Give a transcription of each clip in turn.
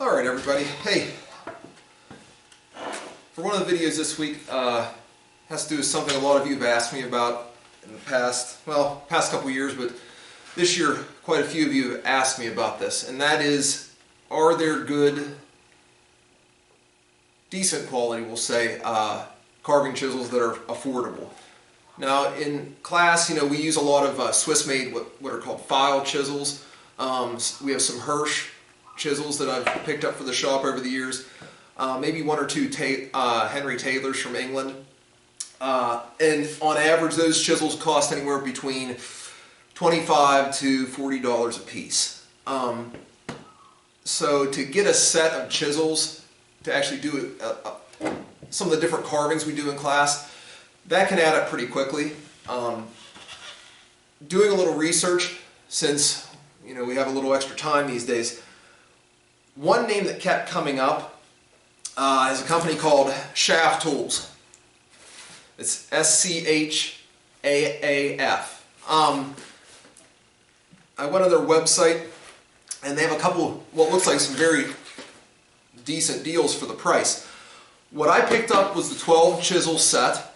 Alright everybody, hey, for one of the videos this week has to do with something a lot of you have asked me about in the past couple years, but this year quite a few of you have asked me about this, and that is, are there good, decent quality, we'll say, carving chisels that are affordable? Now in class, we use a lot of Swiss-made, what are called file chisels. We have some Hirsch chisels that I've picked up for the shop over the years. Maybe one or two Henry Taylors from England. And on average, those chisels cost anywhere between $25 to $40 a piece. So to get a set of chisels to actually do some of the different carvings we do in class, that can add up pretty quickly. Doing a little research, since we have a little extra time these days, one name that kept coming up is a company called Shaaf tools. It's S-C-H-A-A-F. I went on their website and they have a couple, what looks like some very decent deals for the price. What I picked up was the 12 chisel set,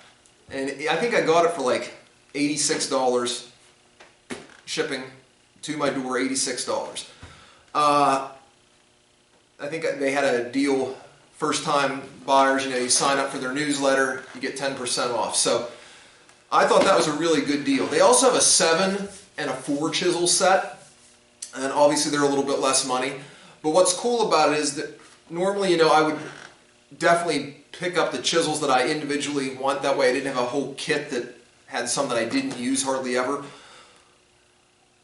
and I think I got it for like $86 shipping to my door, $86. I think they had a deal, first time buyers, you sign up for their newsletter, you get 10% off. So I thought that was a really good deal. They also have a 7 and a 4 chisel set, and obviously they're a little bit less money. But what's cool about it is that normally, I would definitely pick up the chisels that I individually want. That way I didn't have a whole kit that had some that I didn't use hardly ever.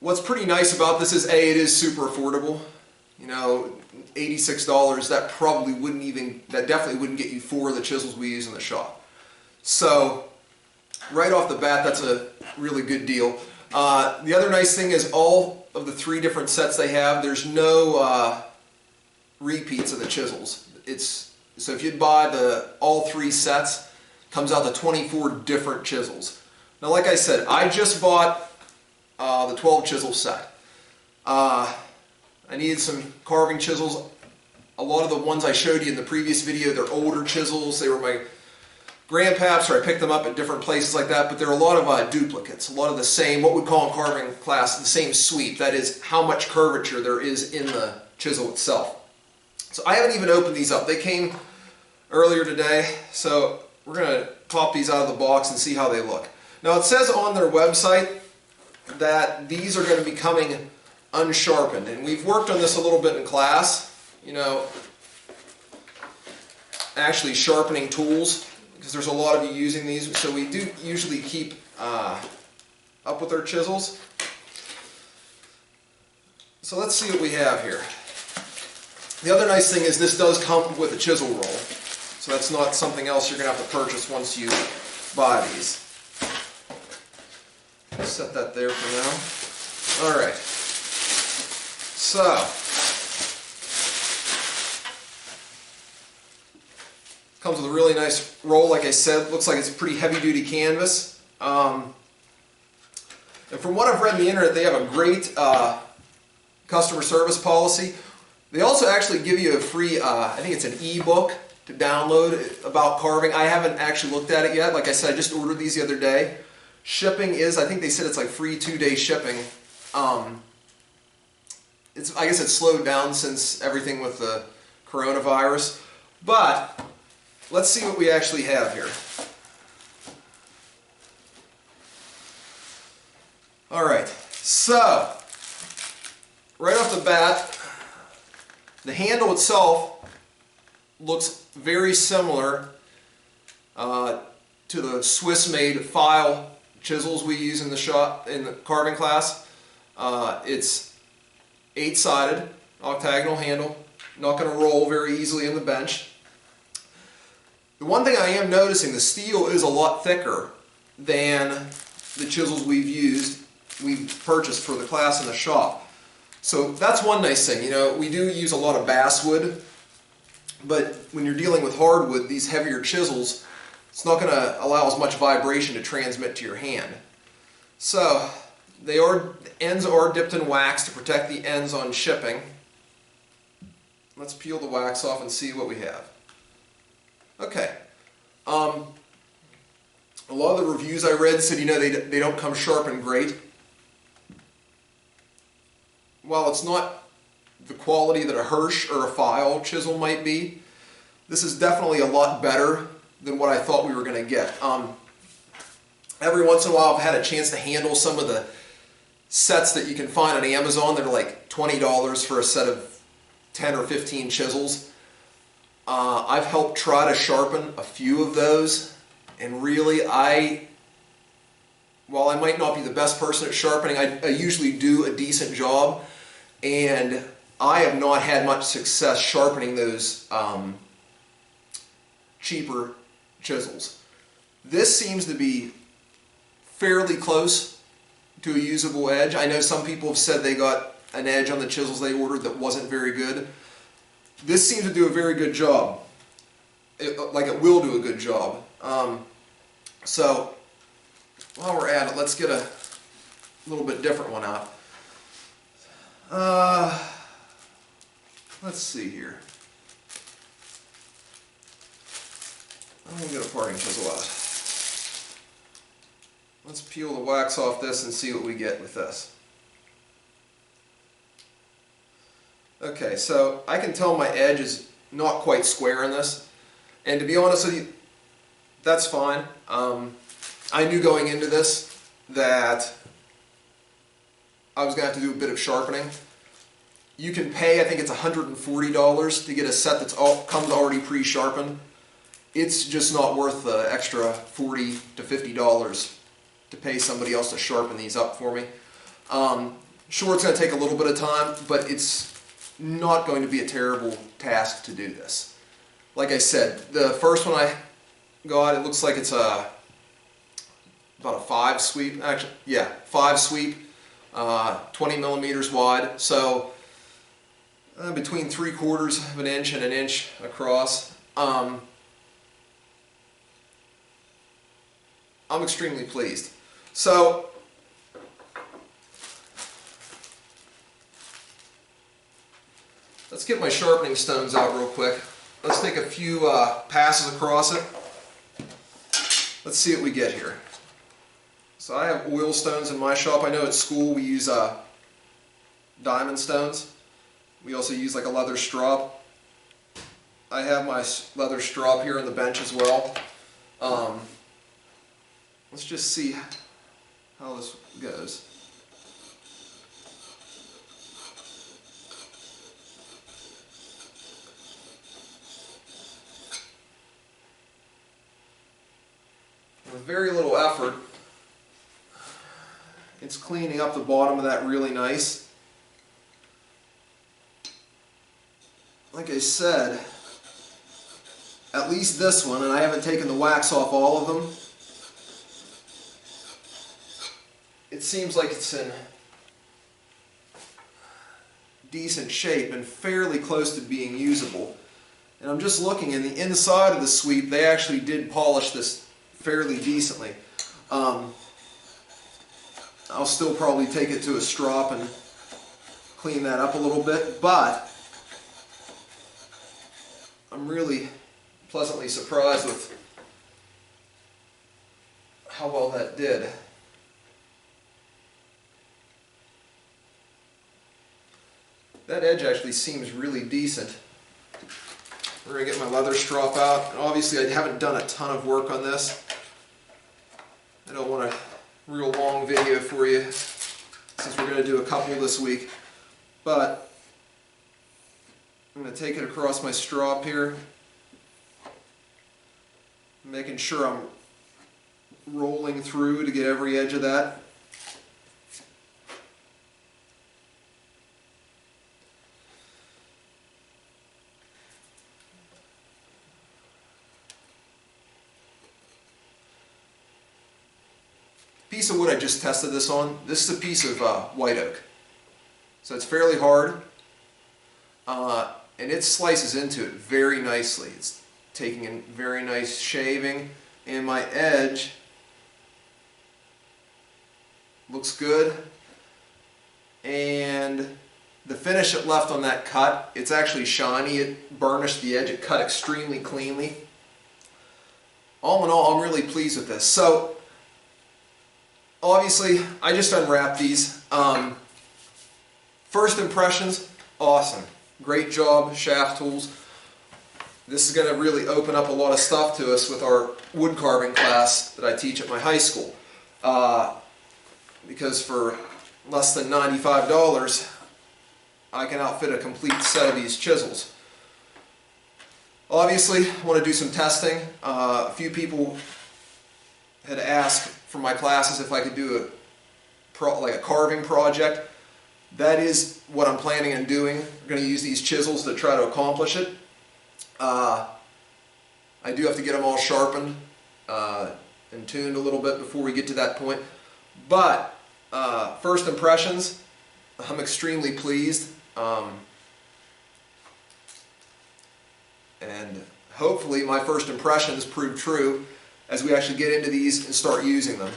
What's pretty nice about this is, A, it is super affordable. $86, that definitely wouldn't get you 4 of the chisels we use in the shop. So right off the bat, that's a really good deal. The other nice thing is all of the 3 different sets they have, there's no repeats of the chisels. So if you'd buy all 3 sets, comes out to 24 different chisels. Now like I said, I just bought the 12 chisel set. I needed some carving chisels. A lot of the ones I showed you in the previous video, they're older chisels. They were my grandpaps, or I picked them up at different places like that, but there are a lot of duplicates, a lot of the same, what we'd call in carving class, the same sweep. That is how much curvature there is in the chisel itself. So I haven't even opened these up. They came earlier today, so we're going to pop these out of the box and see how they look. Now it says on their website that these are going to be coming unsharpened, and we've worked on this a little bit in class, actually sharpening tools, because there's a lot of you using these, so we do usually keep up with our chisels. So let's see what we have here. The other nice thing is this does come with a chisel roll, so that's not something else you're going to have to purchase once you buy these. Set that there for now. Alright. So, comes with a really nice roll, like I said. Looks like it's a pretty heavy-duty canvas. And from what I've read on the internet, they have a great customer service policy. They also actually give you a free, I think it's an e-book to download about carving. I haven't actually looked at it yet. Like I said, I just ordered these the other day. Shipping is, I think they said it's like free 2-day shipping. I guess it's slowed down since everything with the coronavirus, but let's see what we actually have here. Alright, so right off the bat, the handle itself looks very similar to the Swiss-made file chisels we use in the shop, in the carving class. It's 8-sided, octagonal handle, not going to roll very easily in the bench. The one thing I am noticing, the steel is a lot thicker than the chisels we've purchased for the class in the shop. So that's one nice thing. We do use a lot of basswood, but when you're dealing with hardwood, these heavier chisels, it's not going to allow as much vibration to transmit to your hand. So the ends are dipped in wax to protect the ends on shipping. let's peel the wax off and see what we have. Okay. A lot of the reviews I read said, you know, they don't come sharpened great. While it's not the quality that a Hirsch or a file chisel might be, this is definitely a lot better than what I thought we were going to get. Every once in a while I've had a chance to handle some of the sets that you can find on Amazon that are like $20 for a set of 10 or 15 chisels. I've helped try to sharpen a few of those, and really while I might not be the best person at sharpening, I usually do a decent job, and I have not had much success sharpening those cheaper chisels. This seems to be fairly close to a usable edge. I know some people have said they got an edge on the chisels they ordered that wasn't very good. This seems to do a very good job. It will do a good job. So while we're at it, let's get a little bit different one out. Let's see here. I'm going to get a parting chisel out. Let's peel the wax off this and see what we get with this. Okay, so I can tell my edge is not quite square in this, and to be honest with you, that's fine. I knew going into this that I was going to have to do a bit of sharpening. You can pay, I think it's $140 to get a set that comes already pre-sharpened. It's just not worth the extra $40 to $50 to pay somebody else to sharpen these up for me. Sure, it's going to take a little bit of time, but it's not going to be a terrible task to do this. Like I said, the first one I got, it looks like it's about a 5 sweep. Actually, yeah, 5 sweep, 20 millimeters wide. So between 3/4 of an inch and an inch across. I'm extremely pleased. So let's get my sharpening stones out real quick. Let's take a few passes across it. Let's see what we get here. So I have oil stones in my shop. I know at school we use diamond stones. We also use like a leather strop. I have my leather strop here on the bench as well. Let's just see how this goes. With very little effort, it's cleaning up the bottom of that really nice. Like I said, at least this one, and I haven't taken the wax off all of them, it seems like it's in decent shape and fairly close to being usable. And I'm just looking, in the inside of the sweep, they actually did polish this fairly decently. I'll still probably take it to a strop and clean that up a little bit, but I'm really pleasantly surprised with how well that did. That edge actually seems really decent. We're going to get my leather strop out. Obviously I haven't done a ton of work on this. I don't want a real long video for you since we're going to do a couple this week. But I'm going to take it across my strop here, making sure I'm rolling through to get every edge of that. Piece of wood I just tested this on. This is a piece of white oak. So it's fairly hard, and it slices into it very nicely. It's taking a very nice shaving, and my edge looks good. And the finish it left on that cut, it's actually shiny. It burnished the edge. It cut extremely cleanly. All in all, I'm really pleased with this. So obviously, I just unwrapped these. First impressions, awesome. Great job, Shaaf Tools. This is going to really open up a lot of stuff to us with our wood carving class that I teach at my high school. Because for less than $95, I can outfit a complete set of these chisels. Obviously, I want to do some testing. A few people had asked for my classes if I could do a carving project. That is what I'm planning on doing. I'm going to use these chisels to try to accomplish it. I do have to get them all sharpened and tuned a little bit before we get to that point. But first impressions, I'm extremely pleased. And hopefully my first impressions prove true as we actually get into these and start using them.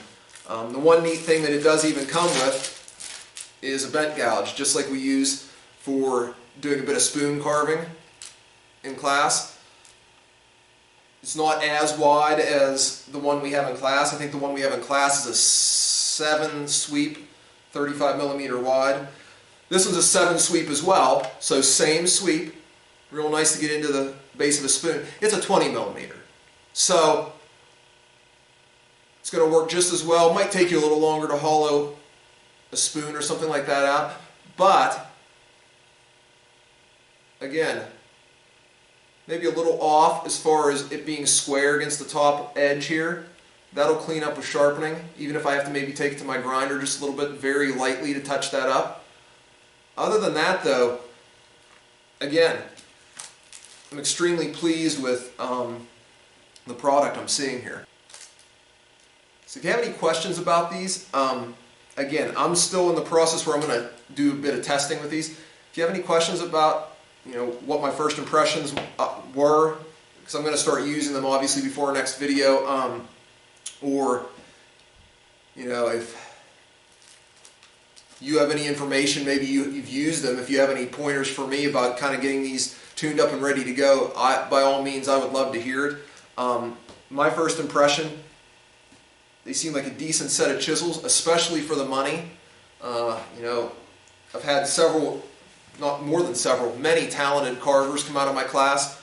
The one neat thing that it does even come with is a bent gouge, just like we use for doing a bit of spoon carving in class. It's not as wide as the one we have in class. I think the one we have in class is a 7 sweep, 35 millimeter wide. This one's a 7 sweep as well, so same sweep. Real nice to get into the base of a spoon. It's a 20 millimeter. So it's going to work just as well. It might take you a little longer to hollow a spoon or something like that out. But again, maybe a little off as far as it being square against the top edge here. That'll clean up with sharpening, even if I have to maybe take it to my grinder just a little bit, very lightly to touch that up. Other than that though, again, I'm extremely pleased with the product I'm seeing here. So if you have any questions about these, again, I'm still in the process where I'm going to do a bit of testing with these. If you have any questions about, what my first impressions were, because I'm going to start using them obviously before our next video, or if you have any information, maybe you've used them, if you have any pointers for me about kind of getting these tuned up and ready to go, by all means I would love to hear it. My first impression, they seem like a decent set of chisels, especially for the money. I've had several, not more than several, many talented carvers come out of my class,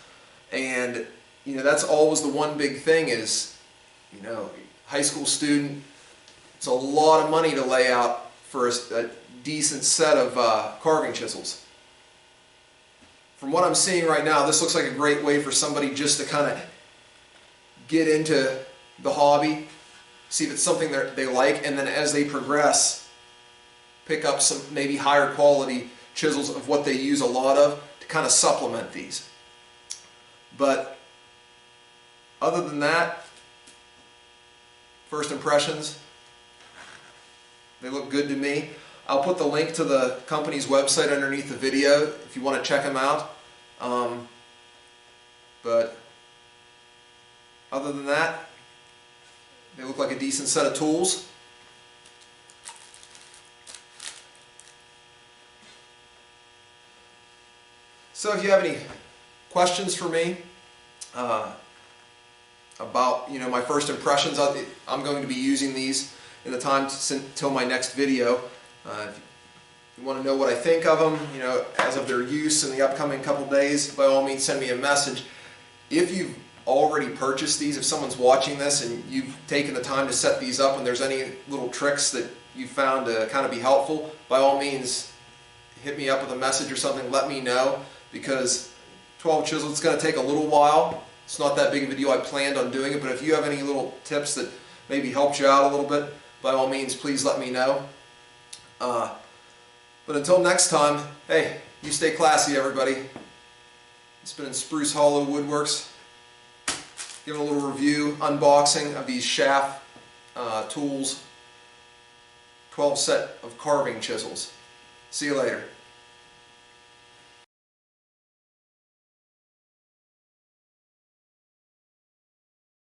and that's always the one big thing is, high school student, it's a lot of money to lay out for a decent set of carving chisels. From what I'm seeing right now, this looks like a great way for somebody just to kind of get into the hobby, see if it's something that they like, and then as they progress, pick up some maybe higher quality chisels of what they use a lot of to kind of supplement these. But other than that, first impressions, they look good to me. I'll put the link to the company's website underneath the video if you want to check them out. But other than that, they look like a decent set of tools. So if you have any questions for me about my first impressions, I'm going to be using these in the time till my next video. If you want to know what I think of them, as of their use in the upcoming couple days, by all means send me a message. If you've already purchased these, if someone's watching this and you've taken the time to set these up and there's any little tricks that you found to kind of be helpful, by all means hit me up with a message or something, let me know, because 12 chisels, it's going to take a little while. It's not that big of a deal. I planned on doing it, but if you have any little tips that maybe helped you out a little bit, by all means please let me know. But until next time, hey, you stay classy, everybody. It's been in Spruce Hollow Woodworks, giving a little review, unboxing of these Shaaf Tools 12 set of carving chisels. See you later.